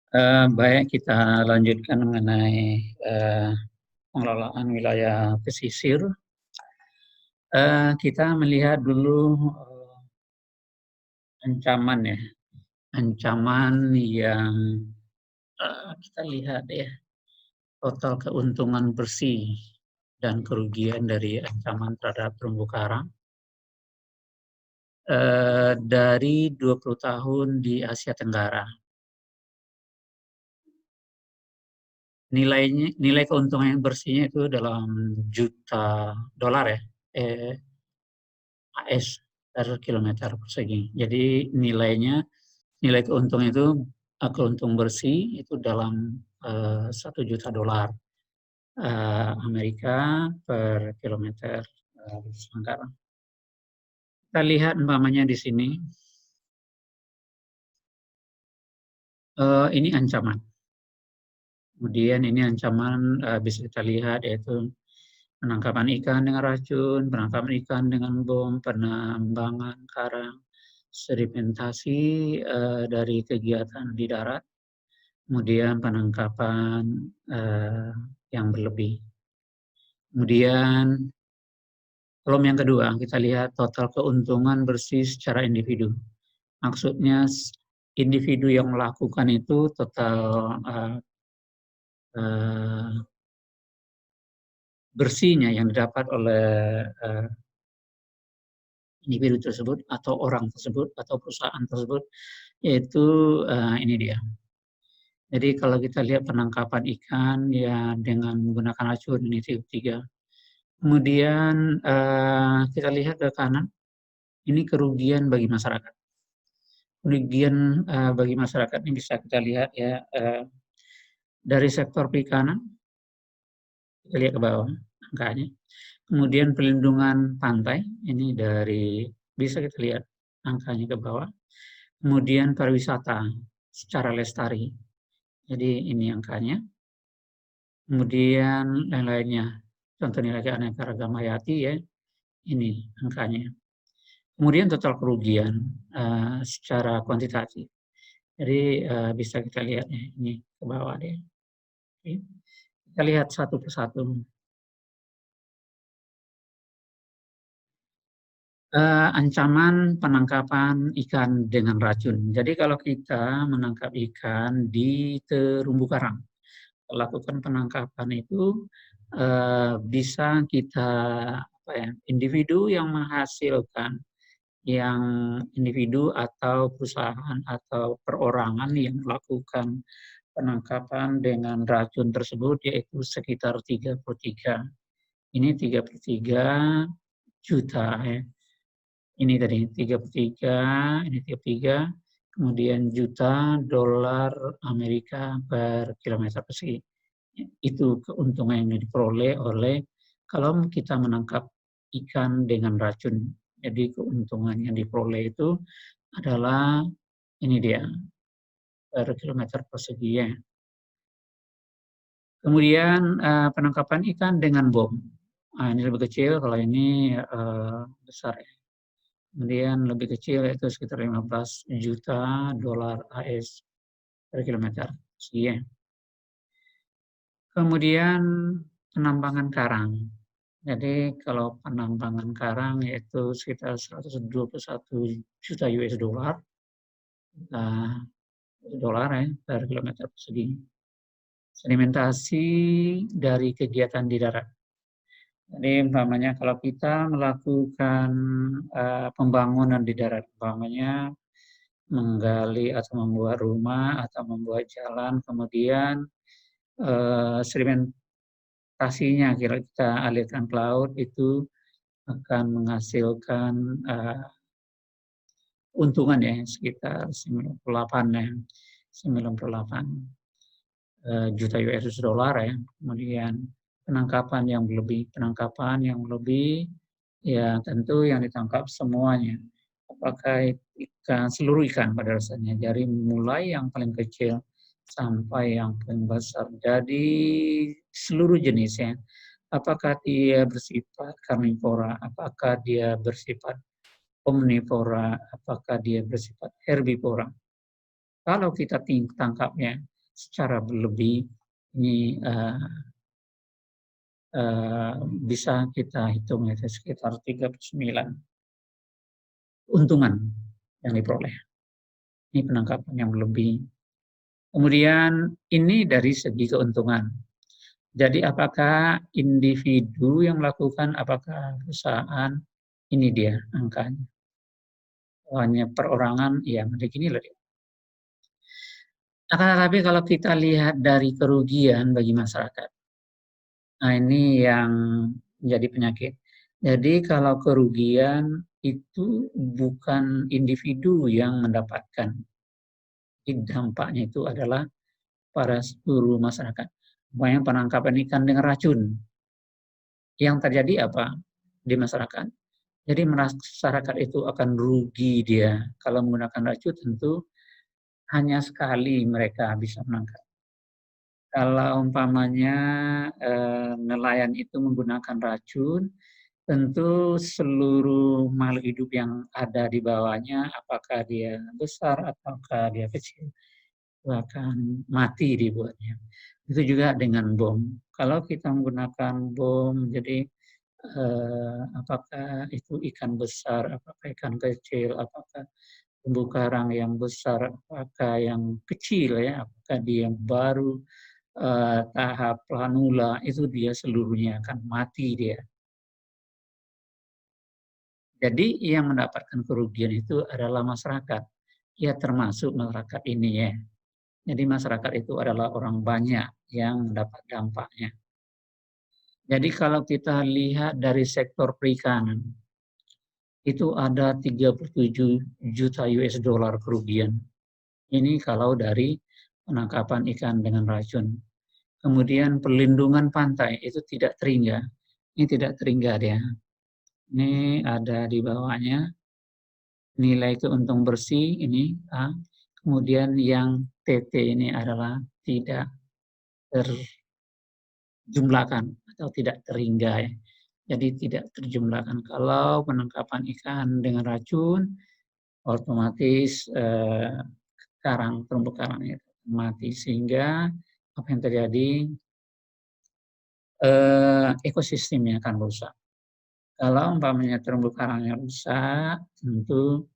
Baik, kita lanjutkan mengenai pengelolaan wilayah pesisir. Kita melihat dulu ancaman ya, ancaman yang kita lihat ya, total keuntungan bersih dan kerugian dari ancaman terhadap terumbu karang dari 20 tahun di Asia Tenggara. Nilai keuntungan yang bersihnya itu dalam juta dolar ya, AS per kilometer persegi. Jadi nilai keuntungan itu keuntung bersih itu dalam 1 juta dolar Amerika per kilometer sementara. Kita lihat umpamanya di sini, ini ancaman. Kemudian ini ancaman bisa kita lihat yaitu penangkapan ikan dengan racun, penangkapan ikan dengan bom, penambangan karang, sedimentasi dari kegiatan di darat, kemudian penangkapan yang berlebih. Kemudian kolom yang kedua, kita lihat total keuntungan bersih secara individu. Maksudnya individu yang melakukan itu total bersihnya yang didapat oleh individu tersebut atau orang tersebut atau perusahaan tersebut, yaitu ini dia. Jadi kalau kita lihat penangkapan ikan ya dengan menggunakan racun ini tiga. Kemudian kita lihat ke kanan, ini kerugian bagi masyarakat. Kerugian bagi masyarakat ini bisa kita lihat ya dari sektor perikanan, kita lihat ke bawah angkanya. Kemudian pelindungan pantai, ini dari bisa kita lihat angkanya ke bawah. Kemudian pariwisata secara lestari, jadi ini angkanya. Kemudian lain-lainnya, contohnya lagi aneka ragam hayati ya, ini angkanya. Kemudian total kerugian secara kuantitatif. Jadi bisa kita lihat ya, ini ke bawah deh. Oke. Kita lihat satu persatu. Ancaman penangkapan ikan dengan racun. Jadi kalau kita menangkap ikan di terumbu karang, lakukan penangkapan itu bisa kita individu yang menghasilkan, yang individu atau perusahaan atau perorangan yang melakukan penangkapan dengan racun tersebut yaitu sekitar 33. Ini 33 juta ya. Ini tadi 33, ini 33, kemudian juta dolar Amerika per kilometer persegi. Itu keuntungan yang diperoleh oleh kalau kita menangkap ikan dengan racun. Jadi keuntungan yang diperoleh itu adalah ini dia per kilometer persegi ya. Kemudian penangkapan ikan dengan bom. Nah, ini lebih kecil, kalau ini besar ya. Kemudian lebih kecil yaitu sekitar 15 juta dolar AS per kilometer. Sekian. Kemudian penambangan karang. Jadi kalau penambangan karang yaitu sekitar 121 juta US dollar, dolar ya per kilometer persegi. Sedimentasi dari kegiatan di darat. Jadi umpamanya kalau kita melakukan pembangunan di darat, umpamanya menggali atau membuat rumah atau membuat jalan, kemudian sedimentasinya kita alirkan ke laut, itu akan menghasilkan untungan ya sekitar 98 juta US dollar ya. Kemudian penangkapan yang lebih ya tentu yang ditangkap semuanya. Apakah ikan, seluruh ikan pada dasarnya, dari mulai yang paling kecil sampai yang paling besar. Jadi seluruh jenisnya, apakah dia bersifat karnivora, apakah dia bersifat omnivora, apakah dia bersifat herbivora. Kalau kita tangkapnya secara berlebih ini bisa kita hitung itu sekitar 39 keuntungan yang diperoleh. Ini penangkapan yang berlebih. Kemudian ini dari segi keuntungan. Jadi apakah individu yang melakukan, apakah perusahaan, ini dia angkanya. Hanya perorangan, ya begini loh. Akan tetapi kalau kita lihat dari kerugian bagi masyarakat, nah ini yang menjadi penyakit. Jadi kalau kerugian itu bukan individu yang mendapatkan, dampaknya itu adalah pada seluruh masyarakat. Banyak penangkapan ikan dengan racun. Yang terjadi apa di masyarakat? Jadi masyarakat itu akan rugi dia. Kalau menggunakan racun tentu hanya sekali mereka bisa menangkap. Kalau umpamanya nelayan itu menggunakan racun, tentu seluruh makhluk hidup yang ada di bawahnya, apakah dia besar ataukah dia kecil, itu akan mati dibuatnya. Itu juga dengan bom. Kalau kita menggunakan bom, jadi apakah itu ikan besar, apakah ikan kecil, apakah terumbu karang yang besar, apakah yang kecil ya, apakah dia baru tahap planula, itu dia seluruhnya akan mati dia. Jadi yang mendapatkan kerugian itu adalah masyarakat. Ya termasuk masyarakat ini ya. Jadi masyarakat itu adalah orang banyak yang mendapat dampaknya. Jadi kalau kita lihat dari sektor perikanan, itu ada 37 juta US dollar kerugian. Ini kalau dari penangkapan ikan dengan racun. Kemudian perlindungan pantai itu tidak terhingga. Ini tidak terhingga dia. Ini ada di bawahnya nilai keuntungan bersih ini A. Kemudian yang TT ini adalah tidak terjumlahkan atau tidak terhingga ya. Jadi tidak terjumlahkan. Kalau penangkapan ikan dengan racun, otomatis terumbu karangnya mati, sehingga apa yang terjadi, ekosistemnya akan rusak. Kalau umpamanya terumbu karangnya rusak, tentu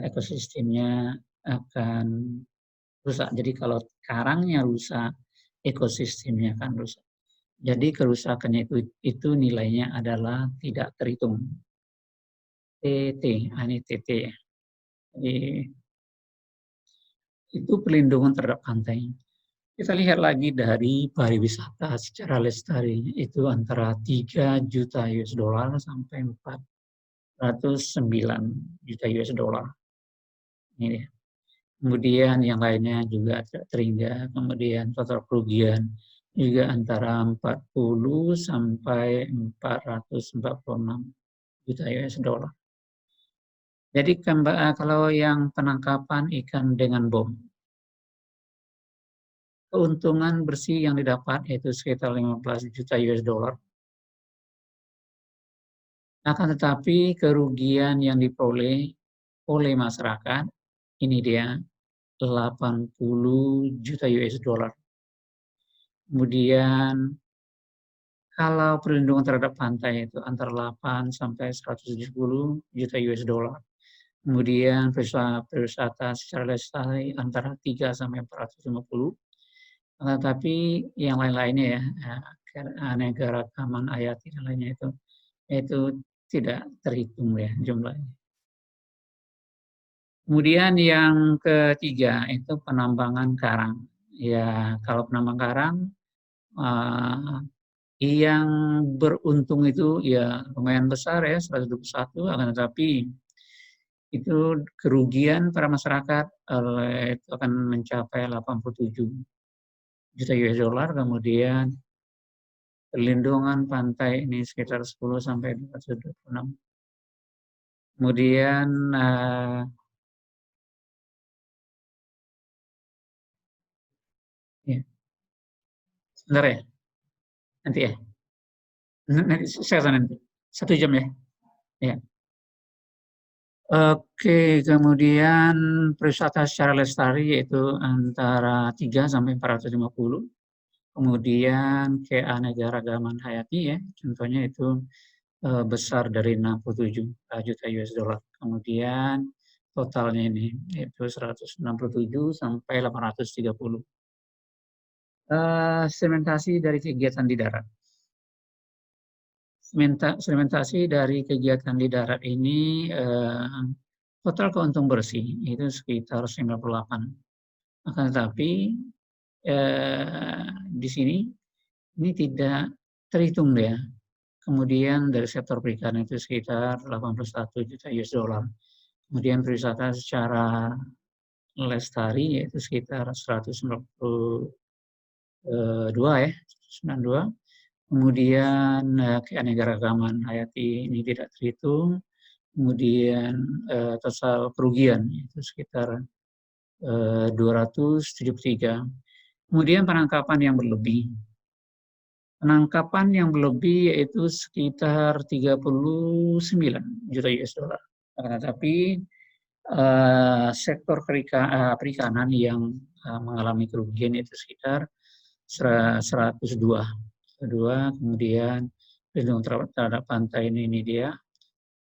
ekosistemnya akan rusak. Jadi kalau karangnya rusak, ekosistemnya akan rusak. Jadi kerusakannya itu nilainya adalah tidak terhitung. TT, ini TT ya. Jadi itu perlindungan terhadap pantai. Kita lihat lagi dari pariwisata secara lestari itu antara 3 juta US dollar sampai 409 juta US dollar. Ini. Kemudian yang lainnya juga terhingga, kemudian total kerugian juga antara 40 sampai 446 juta US dollar. Jadi kalau yang penangkapan ikan dengan bom, keuntungan bersih yang didapat yaitu sekitar 15 juta US dollar. Akan tetapi kerugian yang diperoleh oleh masyarakat, ini dia 80 juta US dollar. Kemudian kalau perlindungan terhadap pantai itu antara 8 sampai 170 juta US dollar. Kemudian pariwisata secara lestari antara 3 sampai 450. Tetapi yang lain-lainnya ya, negara Taman Hayati dan lainnya itu tidak terhitung ya jumlahnya. Kemudian yang ketiga itu penambangan karang. Ya kalau penambang karang yang beruntung itu ya lumayan besar ya 121, akan tetapi itu kerugian para masyarakat itu akan mencapai 87 juta US dollar, kemudian perlindungan pantai ini sekitar 10 sampai 226. Kemudian ya, sebentar ya, nanti ya. Nanti saya nanti 1 jam ya. Ya. Oke, kemudian pariwisata secara lestari yaitu antara 3 sampai 450. Kemudian keanekaragaman hayati ya, contohnya itu besar dari 67 juta US dollar. Kemudian totalnya ini yaitu 167 sampai 830. Sementasi dari kegiatan di darat. Sementasi dari kegiatan di darat ini total keuntung bersih itu sekitar 98. Akan tetapi di sini ini tidak terhitung ya. Kemudian dari sektor perikanan itu sekitar 81 juta US dollar. Kemudian pariwisata secara lestari yaitu sekitar 192 ya, 92. Kemudian keanekaragaman hayati ini tidak terhitung. Kemudian total kerugian itu sekitar 273. Kemudian penangkapan yang berlebih. Penangkapan yang berlebih yaitu sekitar 39 juta US dollar. Tetapi sektor perikanan yang mengalami kerugian itu sekitar 102. Kemudian perlindungan terhadap pantai ini dia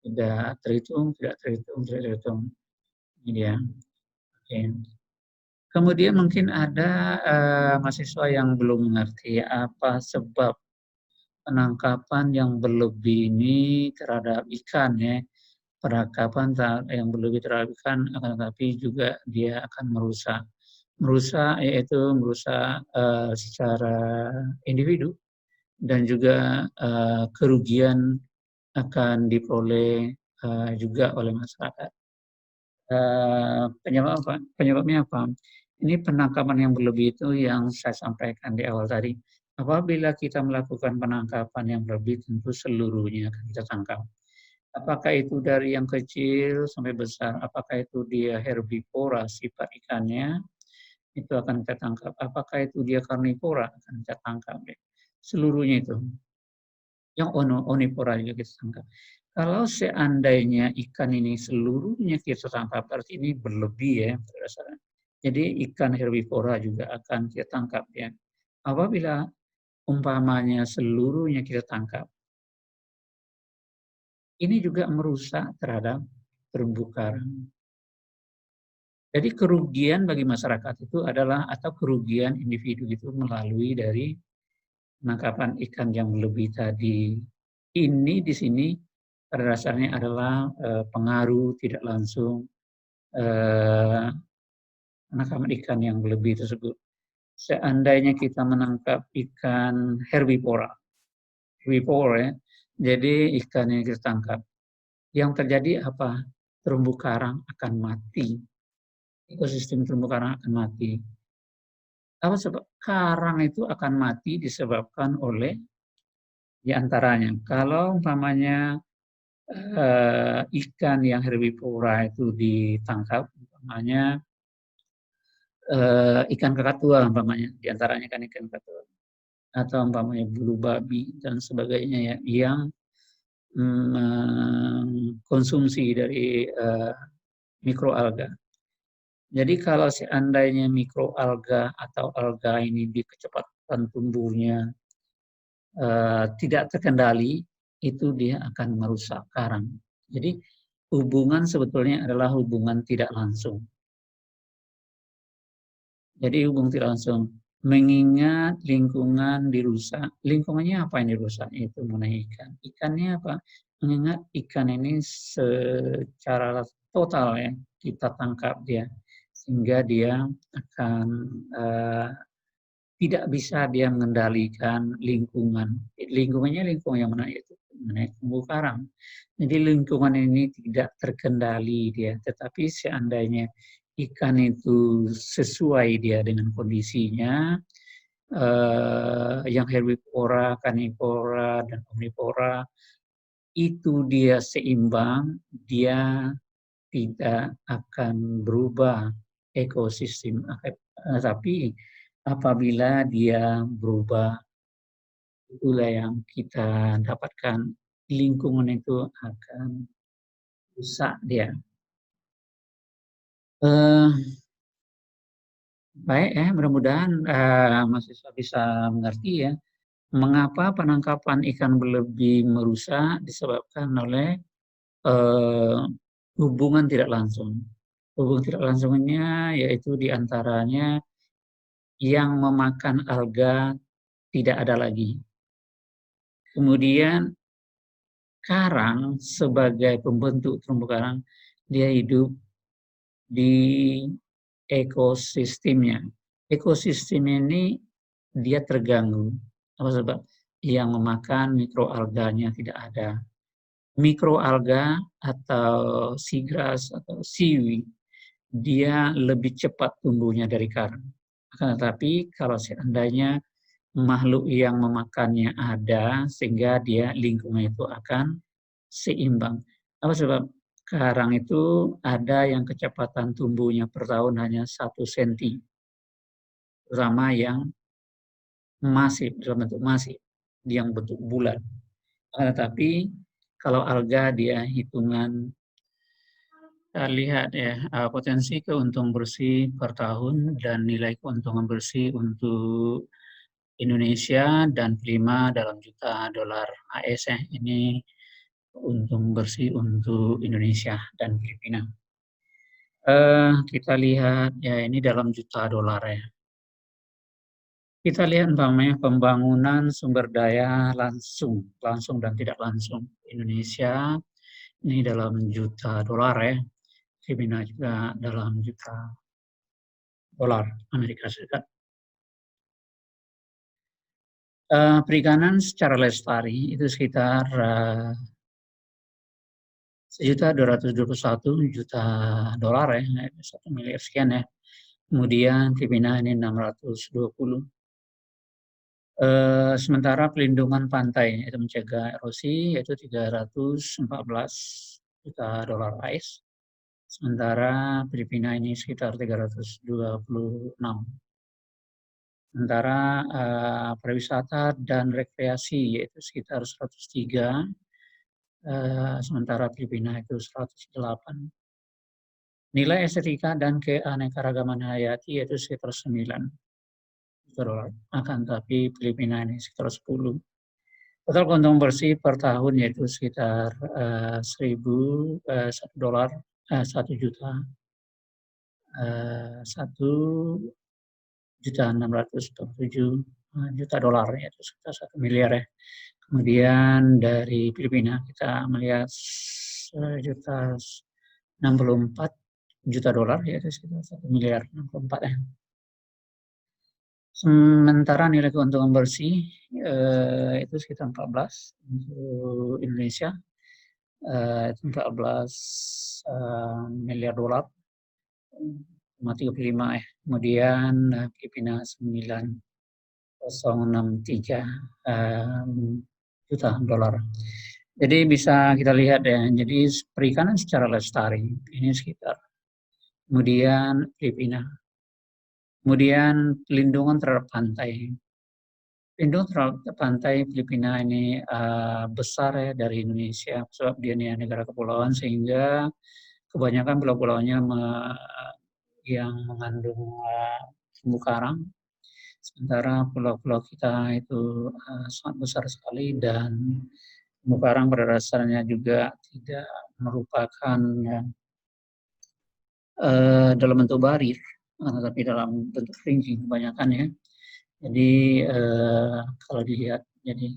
tidak terhitung. Ini dia. Oke. Kemudian mungkin ada mahasiswa yang belum mengerti apa sebab penangkapan yang berlebih ini terhadap ikan ya. Penangkapan yang berlebih terhadap ikan akan tetapi juga dia akan merusak. Yaitu merusak secara individu dan juga kerugian akan diperoleh juga oleh masyarakat. Penyebabnya apa? Ini penangkapan yang berlebih itu yang saya sampaikan di awal tadi. Apabila kita melakukan penangkapan yang berlebih, tentu seluruhnya akan kita tangkap. Apakah itu dari yang kecil sampai besar, apakah itu dia herbivora, sifat ikannya, itu akan kita tangkap. Apakah itu dia karnivora, akan kita tangkap. Seluruhnya itu. Yang onivora juga kita tangkap. Kalau seandainya ikan ini seluruhnya kita tangkap, berarti ini berlebih ya berdasarkan. Jadi ikan herbivora juga akan kita tangkap ya. Apabila umpamanya seluruhnya kita tangkap, ini juga merusak terhadap terumbu karang. Jadi kerugian bagi masyarakat itu adalah atau kerugian individu itu melalui dari penangkapan ikan yang lebih tadi. Ini di sini pada dasarnya adalah pengaruh tidak langsung penangkapan ikan yang lebih tersebut. Seandainya kita menangkap ikan herbivora ya, jadi ikan yang kita tangkap, yang terjadi apa? Terumbu karang akan mati, ekosistem terumbu karang akan mati. Apa sebab? Karang itu akan mati disebabkan oleh di antaranya, kalau umpamanya ikan yang herbivora itu ditangkap, umpamanya ikan kakatua umpamanya, diantaranya kan ikan kakatua, atau umpamanya bulu babi dan sebagainya ya, yang mengkonsumsi dari mikroalga. Jadi kalau seandainya mikroalga atau alga ini di kecepatan tumbuhnya tidak terkendali, itu dia akan merusak karang. Jadi hubungan sebetulnya adalah hubungan tidak langsung. Jadi hubungan tidak langsung. Mengingat lingkungan dirusak. Lingkungannya apa yang dirusak? Itu mengenai ikan. Ikannya apa? Mengingat ikan ini secara total ya, kita tangkap dia. Sehingga dia akan tidak bisa dia mengendalikan lingkungan. Lingkungannya lingkungan yang mana itu? Mengenai terumbu karang. Jadi lingkungan ini tidak terkendali dia, tetapi seandainya ikan itu sesuai dia dengan kondisinya, yang herbivora, carnivora, dan omnivora, itu dia seimbang, dia tidak akan berubah ekosistem. Tapi apabila dia berubah, itulah yang kita dapatkan, lingkungan itu akan rusak dia. Eh, Baik ya, mudah-mudahan mahasiswa bisa mengerti ya, mengapa penangkapan ikan berlebih merusak disebabkan oleh eh, hubungan tidak langsung. Hubungan tidak langsungnya yaitu diantaranya yang memakan alga tidak ada lagi. Kemudian karang sebagai pembentuk terumbu karang, dia hidup di ekosistemnya. Ekosistem ini dia terganggu. Apa sebab? Yang memakan mikroalganya tidak ada. Mikroalga atau seagrass atau seaweed, dia lebih cepat tumbuhnya dari karang. Akan tetapi kalau seandainya makhluk yang memakannya ada, sehingga dia lingkungan itu akan seimbang. Apa sebab? Karang itu ada yang kecepatan tumbuhnya per tahun hanya 1 cm, terutama yang masif, dalam bentuk masif, yang bentuk bulat. Tetapi kalau alga dia hitungan, kita lihat ya, potensi keuntungan bersih per tahun dan nilai keuntungan bersih untuk Indonesia dan prima dalam juta dolar AS ya. Ini untung bersih untuk Indonesia dan Filipina. Kita lihat ya, ini dalam juta dolar ya. Kita lihat umpamanya pembangunan sumber daya langsung, langsung dan tidak langsung Indonesia ini dalam juta dolar ya. Filipina juga dalam juta dolar Amerika Serikat. Perikanan secara lestari itu sekitar 1.221.000.000 dolar ya, 1 miliar sekian ya. Kemudian Filipina ini 620. Sementara pelindungan pantai itu mencegah erosi yaitu 314 juta dolar AS. Sementara Filipina ini sekitar 326. Sementara pariwisata dan rekreasi yaitu sekitar 103, sementara Filipina itu 108. Nilai estetika dan keanekaragaman hayati yaitu sekitar 9 juta dolar. Akan tapi Filipina ini sekitar 10. Total keuntungan bersih per tahun yaitu sekitar 1 dolar, 1 juta, 1.627.000.000 dolar, yaitu sekitar 1 miliar ya. Kemudian dari Filipina kita melihat 1.064.000.000 dolar, yaitu sekitar 1.064 miliar ya. Sementara nilai keuntungan bersih itu sekitar 14 untuk Indonesia, itu 14 miliar dolar, 35 ya. Kemudian Filipina 9.063 juta dolar. Jadi bisa kita lihat ya, jadi perikanan secara lestari ini sekitar. Kemudian Filipina. Kemudian pelindungan terhadap pantai. Pelindungan terhadap pantai Filipina ini besar ya dari Indonesia, sebab dia ini negara kepulauan sehingga kebanyakan pulau-pulaunya yang mengandung terumbu karang. Sementara pulau-pulau kita itu sangat besar sekali dan terumbu karang pada dasarnya juga tidak merupakan dalam bentuk barir, tetapi dalam bentuk ringking kebanyakan ya. Jadi kalau dilihat jadi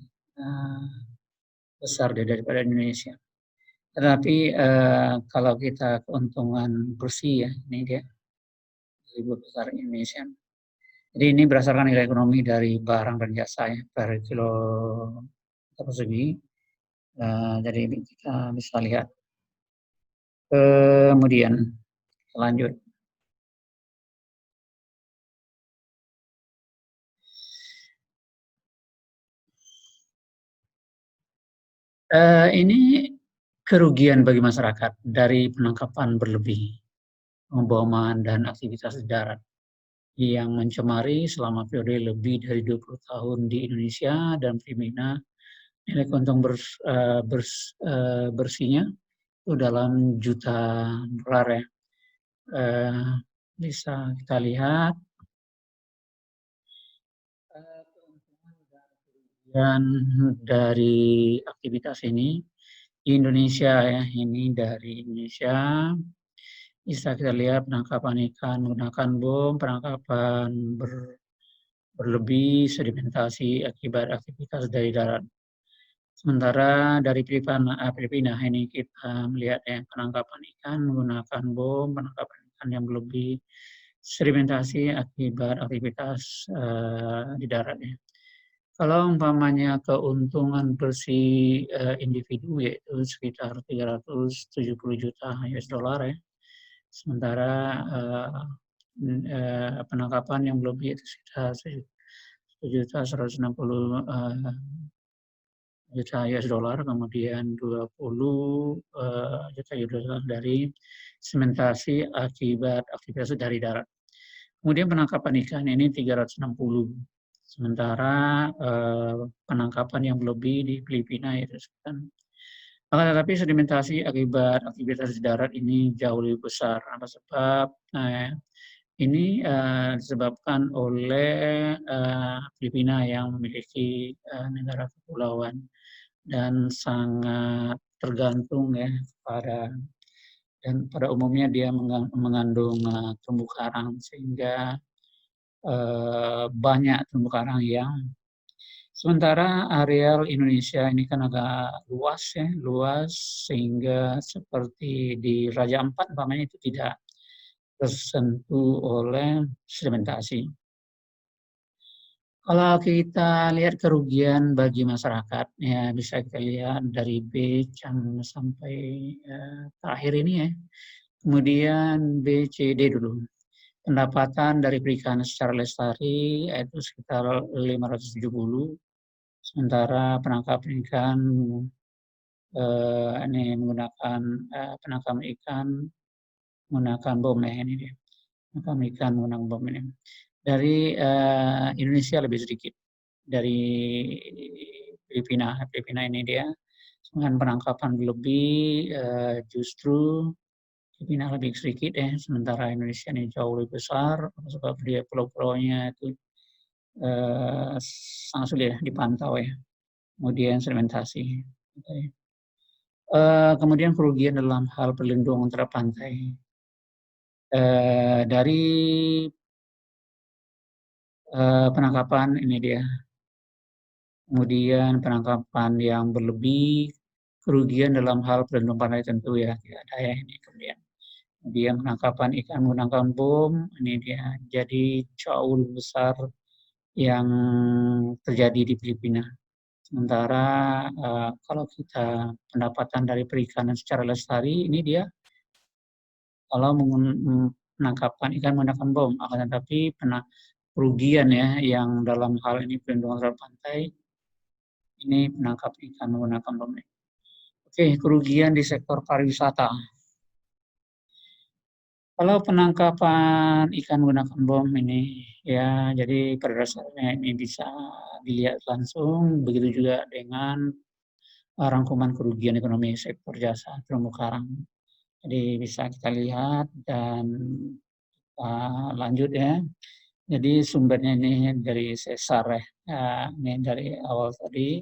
besar daripada Indonesia. Tetapi kalau kita keuntungan bersih ya, ini dia lebih besar Indonesia. Jadi ini berdasarkan nilai ekonomi dari barang dan jasa ya, per kilo persegi. Jadi kita bisa lihat. Kemudian lanjut. Ini kerugian bagi masyarakat dari penangkapan berlebih, pemboman dan aktivitas darat yang mencemari selama periode lebih dari 20 tahun di Indonesia dan Filipina. Nilai keuntungan bersihnya itu dalam juta dolar ya. bisa kita lihat dan dari aktivitas ini Indonesia ya, ini dari Indonesia bisa kita lihat penangkapan ikan menggunakan bom, penangkapan berlebih, sedimentasi akibat aktivitas dari darat. Sementara dari Filipina ini kita melihat ya, penangkapan ikan menggunakan bom, penangkapan ikan yang berlebih, sedimentasi akibat aktivitas di darat ya. Kalau umpamanya keuntungan bersih individu yaitu sekitar 370 juta US dollar ya. Sementara penangkapan yang berlebih itu sekitar 1.160 juta US dollar, kemudian 20 juta US dollar dari sementasi akibat aktivitas dari darat. Kemudian penangkapan ikan ini 360. Sementara penangkapan yang berlebih di Filipina itu sekitar. Tetapi sedimentasi akibat aktivitas di darat ini jauh lebih besar. Apa sebab? Ini disebabkan oleh Filipina yang memiliki negara kepulauan dan sangat tergantung ya pada umumnya dia mengandung terumbu karang sehingga banyak terumbu karang yang sementara areal Indonesia ini kan agak luas ya, luas sehingga seperti di Raja Ampat umpamanya itu tidak tersentuh oleh sedimentasi. Kalau kita lihat kerugian bagi masyarakat, ya bisa kita lihat dari B sampai terakhir ini ya. Kemudian B, C, D dulu. Pendapatan dari perikanan secara lestari itu sekitar 570, sementara penangkapan ikan ini menggunakan penangkapan ikan menggunakan bom ya ini dia. Penangkapan ikan menggunakan bom ini. Dari Indonesia lebih sedikit. Dari Filipina ini dia dengan penangkapan berlebih justru Filipina lebih sedikit ya, sementara Indonesia ini jauh lebih besar sebab dia pulau-pulaunya itu sangat sulit ya, dipantau ya. Kemudian sedimentasi. Kemudian kerugian dalam hal perlindungan terhadap pantai. Dari penangkapan ini dia. Kemudian penangkapan yang berlebih, kerugian dalam hal perlindungan pantai tentu ya tidak ada ya ini kemudian. Kemudian penangkapan ikan menggunakan bom, ini dia jadi jauh lebih besar yang terjadi di Filipina. Sementara kalau kita pendapatan dari perikanan secara lestari, ini dia kalau penangkapan ikan menggunakan bom, akan tetapi kerugian ya yang dalam hal ini perlindungan terhadap pantai, ini menangkap ikan menggunakan bom. Oke, kerugian di sektor pariwisata. Kalau penangkapan ikan menggunakan bom ini, ya jadi pada dasarnya ini bisa dilihat langsung, begitu juga dengan rangkuman kerugian ekonomi sektor jasa terumbu karang. Jadi bisa kita lihat dan lanjut ya. Jadi sumbernya ini dari Sesar ya, ini dari awal tadi,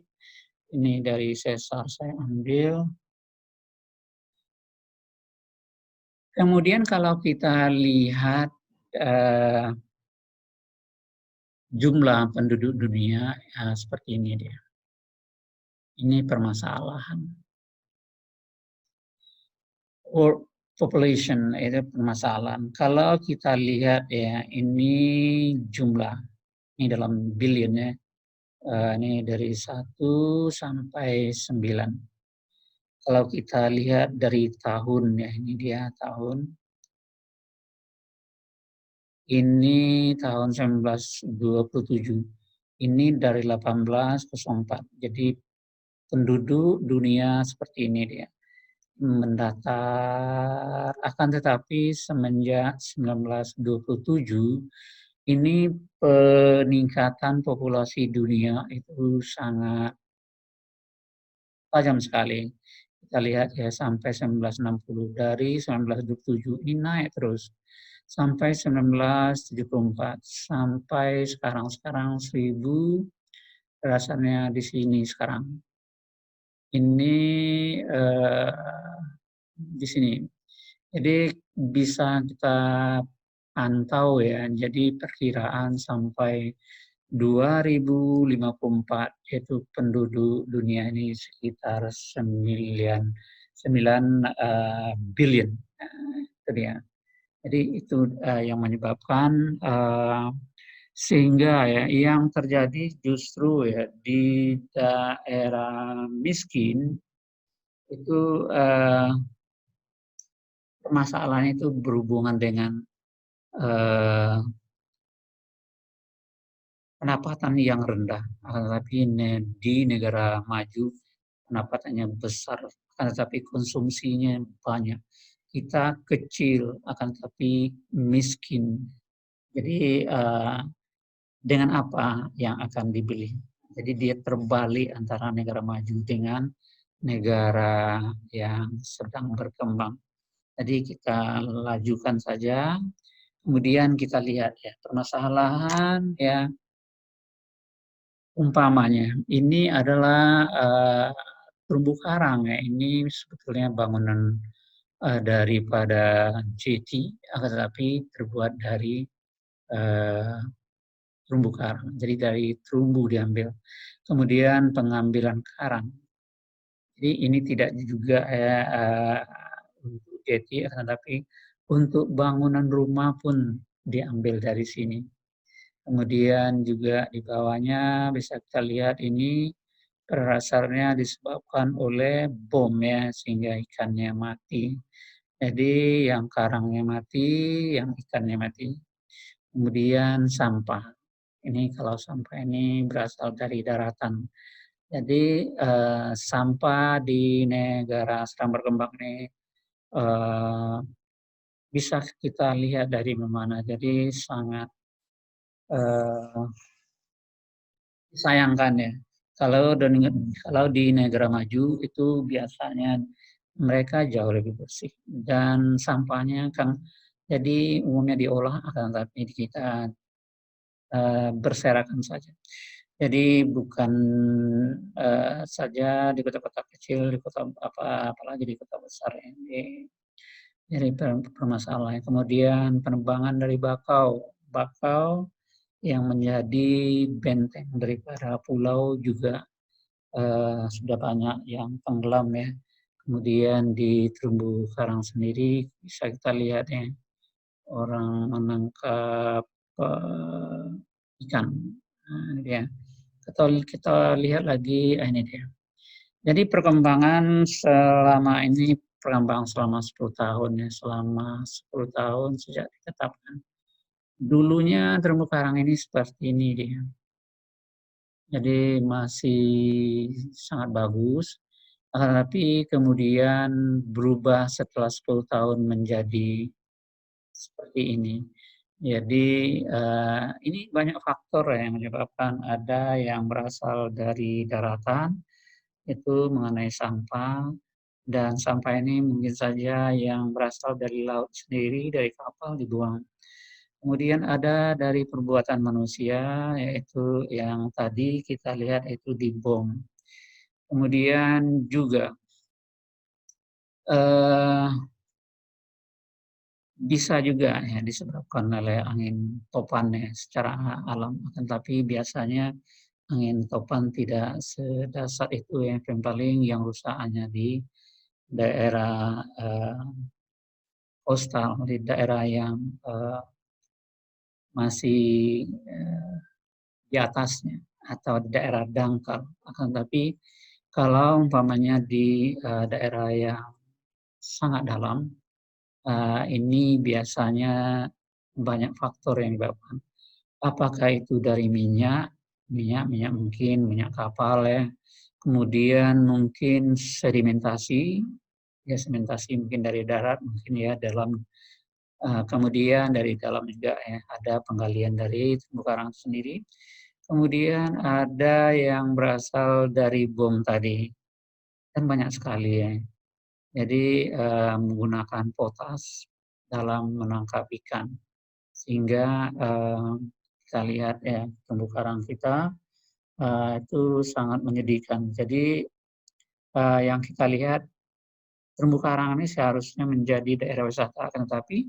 ini dari Sesar saya ambil. Kemudian kalau kita lihat jumlah penduduk dunia seperti ini dia. Ini permasalahan. World population itu permasalahan. Kalau kita lihat ya ini jumlah, ini dalam billion ya. Ini dari 1 sampai 9. Kalau kita lihat dari tahun ya, ini dia tahun. Ini tahun 1927. Ini dari 1804. Jadi penduduk dunia seperti ini dia. Mendatar, akan tetapi semenjak 1927 ini peningkatan populasi dunia itu sangat tajam sekali. Kita lihat ya sampai 1960, dari 1927 ini naik terus sampai 1974, sampai sekarang 1000 berasalnya di sini sekarang. Ini di sini. Jadi bisa kita pantau ya, jadi perkiraan sampai 2054 yaitu penduduk dunia ini sekitar 9 billion. Itu dia. Jadi itu yang menyebabkan sehingga ya yang terjadi justru ya di daerah miskin itu permasalahannya itu berhubungan dengan eh, pendapatan yang rendah, tetapi di negara maju pendapatannya besar, akan tetapi konsumsinya banyak. Kita kecil, akan tetapi miskin. Jadi dengan apa yang akan dibeli? Jadi dia terbalik antara negara maju dengan negara yang sedang berkembang. Jadi kita lajukan saja, kemudian kita lihat ya permasalahan ya. Umpamanya, ini adalah terumbu karang ya. Ini sebetulnya bangunan daripada jeti, akan tetapi terbuat dari terumbu karang. Jadi dari terumbu diambil. Kemudian pengambilan karang. Jadi ini tidak juga untuk jeti, akan tetapi untuk bangunan rumah pun diambil dari sini. Kemudian juga di bawahnya bisa kita lihat ini dasarnya disebabkan oleh bom ya, sehingga ikannya mati. Jadi yang karangnya mati, yang ikannya mati. Kemudian sampah. Ini kalau sampah ini berasal dari daratan. Jadi sampah di negara sedang berkembang ini eh, bisa kita lihat dari mana. Jadi sangat eh, disayangkan ya. Kalau di negara maju itu biasanya mereka jauh lebih bersih dan sampahnya kan jadi umumnya diolah, akan tetapi kita berserakan saja. Jadi bukan saja di kota-kota kecil, di kota apalagi di kota besar ini jadi permasalahan. Kemudian penebangan dari bakau, bakau yang menjadi benteng daripada pulau juga sudah banyak yang tenggelam ya. Kemudian di terumbu karang sendiri bisa kita lihat ya, orang menangkap ikan. Nah, dia. Kita lihat lagi ini dia. Jadi perkembangan selama ini perkembangan selama 10 tahun ya, selama 10 tahun sejak ditetapkan. Dulunya terumbu karang ini seperti ini dia. Jadi masih sangat bagus, tetapi kemudian berubah setelah 10 tahun menjadi seperti ini. Jadi ini banyak faktor yang menyebabkan, ada yang berasal dari daratan, itu mengenai sampah, dan sampah ini mungkin saja yang berasal dari laut sendiri, dari kapal dibuang. Kemudian ada dari perbuatan manusia, yaitu yang tadi kita lihat itu di bom. Kemudian juga eh, bisa juga ya disebabkan oleh angin topan ya secara alam. Tapi biasanya angin topan tidak sedasar itu yang paling yang rusak hanya di daerah kostal, di daerah yang masih di atasnya atau di daerah dangkal. Akan tapi kalau umpamanya di daerah yang sangat dalam, ini biasanya banyak faktor yang menyebabkan. Apakah itu dari minyak mungkin minyak kapal ya. Kemudian mungkin sedimentasi, ya sedimentasi mungkin dari darat, mungkin ya dalam. Kemudian dari dalam juga ya ada penggalian dari terumbu karang sendiri. Kemudian ada yang berasal dari bom tadi, kan banyak sekali ya. Jadi menggunakan potas dalam menangkap ikan, sehingga kita lihat ya terumbu karang kita itu sangat menyedihkan. Jadi yang kita lihat terumbu karang ini seharusnya menjadi daerah wisata, akan tetapi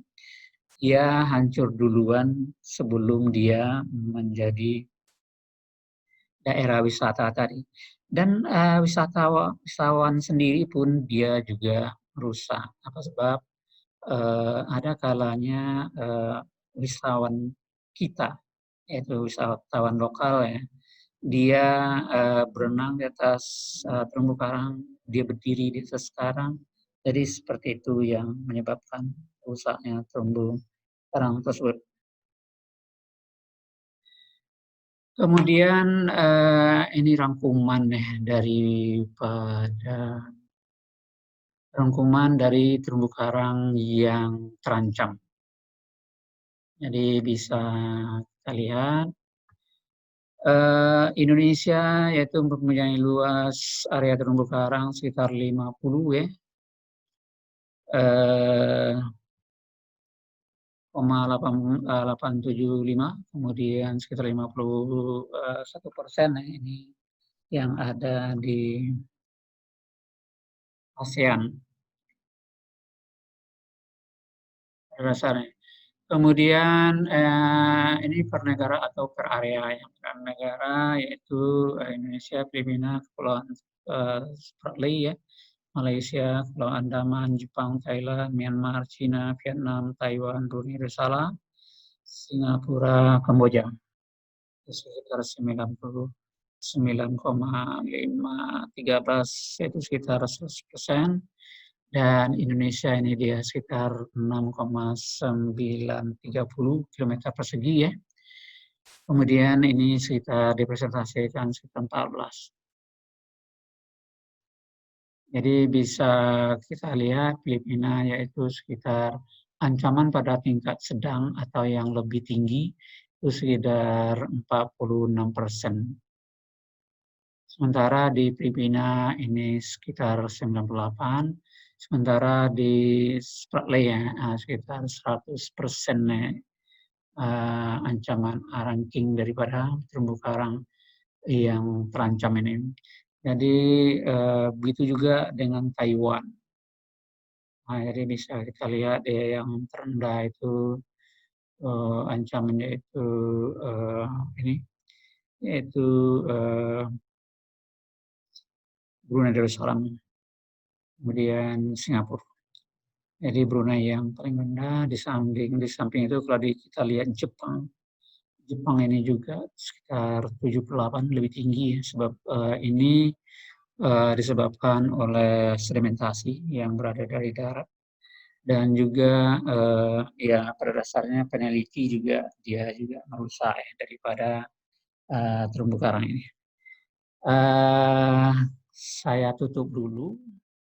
ia hancur duluan sebelum dia menjadi daerah wisata tadi. Dan wisatawan sendiri pun dia juga rusak. Apa sebab? Ada kalanya wisatawan kita, yaitu wisatawan lokal ya, dia berenang di atas terumbu karang, dia berdiri di atas karang. Jadi seperti itu yang menyebabkan rusaknya terumbu karang tersebut. Kemudian ini rangkuman dari terumbu karang yang terancam. Jadi bisa kita lihat Indonesia yaitu mempunyai luas area terumbu karang sekitar 50 ya, 875, kemudian sekitar 51% ini yang ada di ASEAN pada dasarnya. Kemudian ini per negara atau per area. Yang per negara yaitu Indonesia, Filipina, Kepulauan Spratly ya, Malaysia, Kepulauan Andaman, Jepang, Thailand, Myanmar, China, Vietnam, Taiwan, Brunei Darussalam, Singapura, Kamboja. Sekitar 99,513 yaitu sekitar 100%. Dan Indonesia ini dia sekitar 6,930 km persegi ya. Kemudian ini sekitar dipresentasikan sekitar 14. Jadi bisa kita lihat Filipina yaitu sekitar ancaman pada tingkat sedang atau yang lebih tinggi itu sekitar 46%. Sementara di Filipina ini sekitar 98, sementara di Spratly ya sekitar 100% ancaman ranking daripada terumbu karang yang terancam ini. Jadi begitu juga dengan Taiwan. Nah, jadi bisa kita lihat ya, yang terendah itu ancamannya itu ini yaitu Brunei Darussalam, kemudian Singapura. Jadi Brunei yang paling rendah, di samping itu kalau kita lihat Jepang. Jepang ini juga sekitar 78 lebih tinggi ya, sebab ini disebabkan oleh sedimentasi yang berada dari darat. Dan juga ya pada dasarnya peneliti juga dia juga merusak ya, daripada terumbu karang ini. Saya tutup dulu.